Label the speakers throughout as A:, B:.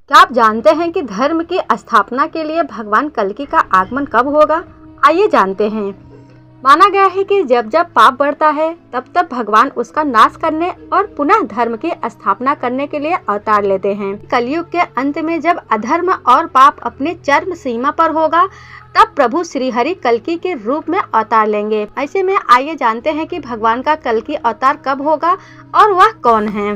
A: क्या आप जानते हैं कि धर्म की स्थापना के लिए भगवान कल्कि का आगमन कब होगा? आइए जानते हैं। माना गया है कि जब जब पाप बढ़ता है तब तब भगवान उसका नाश करने और पुनः धर्म की स्थापना करने के लिए अवतार लेते हैं। कलयुग के अंत में जब अधर्म और पाप अपने चरम सीमा पर होगा तब प्रभु श्री हरि कल्कि के रूप में अवतार लेंगे। ऐसे में आइए जानते हैं कि भगवान का कल्कि अवतार कब होगा और वह कौन है।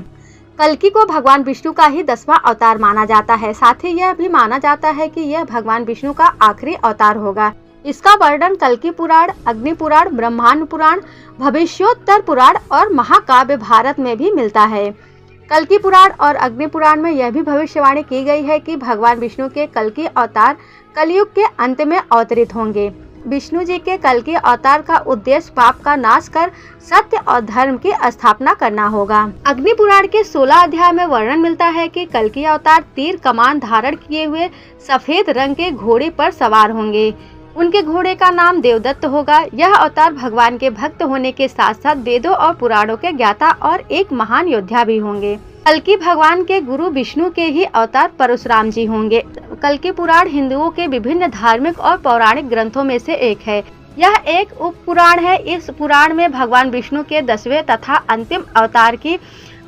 A: कल्कि को भगवान विष्णु का ही 10वां अवतार माना जाता है। साथ ही यह भी माना जाता है कि यह भगवान विष्णु का आखिरी अवतार होगा। इसका वर्णन कल्कि पुराण, अग्नि पुराण, ब्रह्मांड पुराण, भविष्योत्तर पुराण और महाकाव्य भारत में भी मिलता है। कल्कि पुराण और अग्नि पुराण में यह भी भविष्यवाणी की गई है कि भगवान विष्णु के कल्कि अवतार कलयुग के अंत में अवतरित होंगे। विष्णु जी के कल्कि अवतार का उद्देश्य पाप का नाश कर सत्य और धर्म की स्थापना करना होगा। अग्नि पुराण के 16 अध्याय में वर्णन मिलता है कि कल्कि अवतार तीर कमान धारण किए हुए सफेद रंग के घोड़े पर सवार होंगे। उनके घोड़े का नाम देवदत्त होगा। यह अवतार भगवान के भक्त होने के साथ साथ वेदों और पुराणों के ज्ञाता और एक महान योद्धा भी होंगे। कल्कि भगवान के गुरु विष्णु के ही अवतार परशुराम जी होंगे। कल्कि पुराण हिंदुओं के विभिन्न धार्मिक और पौराणिक ग्रंथों में से एक है। यह एक उप पुराण है। इस पुराण में भगवान विष्णु के 10वें तथा अंतिम अवतार की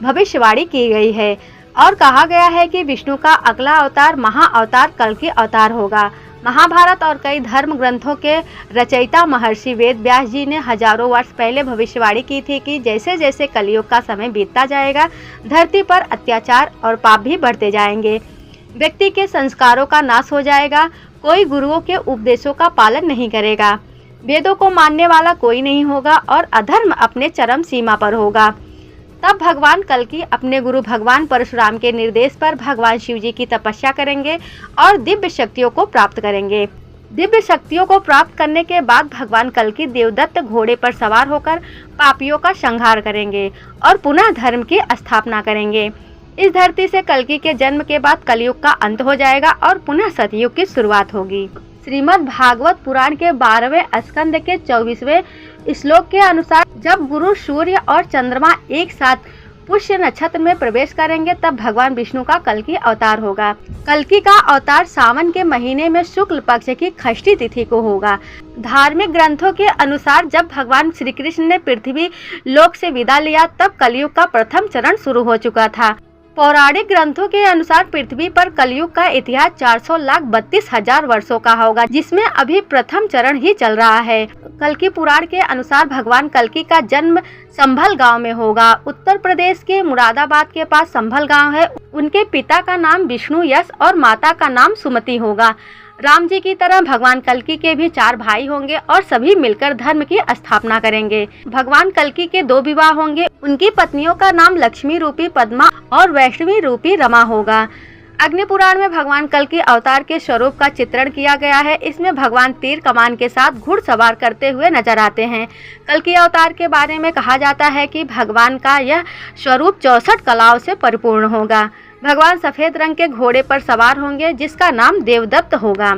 A: भविष्यवाणी की गई है और कहा गया है कि विष्णु का अगला अवतार महाअवतार कल्कि अवतार होगा। महाभारत और कई धर्म ग्रंथों के रचयिता महर्षि वेद व्यास जी ने हजारों वर्ष पहले भविष्यवाणी की थी कि जैसे जैसे कलयुग का समय बीतता जाएगा धरती पर अत्याचार और पाप भी बढ़ते जाएंगे। व्यक्ति के संस्कारों का नाश हो जाएगा। कोई गुरुओं के उपदेशों का पालन नहीं करेगा। वेदों को मानने वाला कोई नहीं होगा और अधर्म अपने चरम सीमा पर होगा। तब भगवान कल्कि अपने गुरु भगवान परशुराम के निर्देश पर भगवान शिव जी की तपस्या करेंगे और दिव्य शक्तियों को प्राप्त करेंगे। दिव्य शक्तियों को प्राप्त करने के बाद भगवान कल्कि देवदत्त घोड़े पर सवार होकर पापियों का संहार करेंगे और पुनः धर्म की स्थापना करेंगे। इस धरती से कल्कि के जन्म के बाद कलयुग का अंत हो जाएगा और पुनः सतयुग की शुरुआत होगी। श्रीमद् भागवत पुराण के 12वें स्कंद के 24वें श्लोक के अनुसार जब गुरु सूर्य और चंद्रमा एक साथ पुष्य नक्षत्र में प्रवेश करेंगे तब भगवान विष्णु का कल्कि अवतार होगा। कल्कि का अवतार सावन के महीने में शुक्ल पक्ष की षष्ठी तिथि को होगा। धार्मिक ग्रंथों के अनुसार जब भगवान श्री कृष्ण ने पृथ्वी लोक से विदा लिया तब कलयुग का प्रथम चरण शुरू हो चुका था। पौराणिक ग्रंथों के अनुसार पृथ्वी पर कलयुग का इतिहास 400,32,000 वर्षों का होगा, जिसमें अभी प्रथम चरण ही चल रहा है। कल्कि पुराण के अनुसार भगवान कल्कि का जन्म संभल गांव में होगा। उत्तर प्रदेश के मुरादाबाद के पास संभल गांव है। उनके पिता का नाम विष्णु यश और माता का नाम सुमति होगा। राम जी की तरह भगवान कल्कि के भी 4 भाई होंगे और सभी मिलकर धर्म की स्थापना करेंगे। भगवान कल्कि के 2 विवाह होंगे। उनकी पत्नियों का नाम लक्ष्मी रूपी पद्मा और वैष्णवी रूपी रमा होगा। अग्नि पुराण में भगवान कल्कि अवतार के स्वरूप का चित्रण किया गया है। इसमें भगवान तीर कमान के साथ घुड़सवार करते हुए नजर आते हैं। कल्कि अवतार के बारे में कहा जाता है कि भगवान का यह स्वरूप 64 कलाओं से परिपूर्ण होगा। भगवान सफेद रंग के घोड़े पर सवार होंगे जिसका नाम देवदत्त होगा।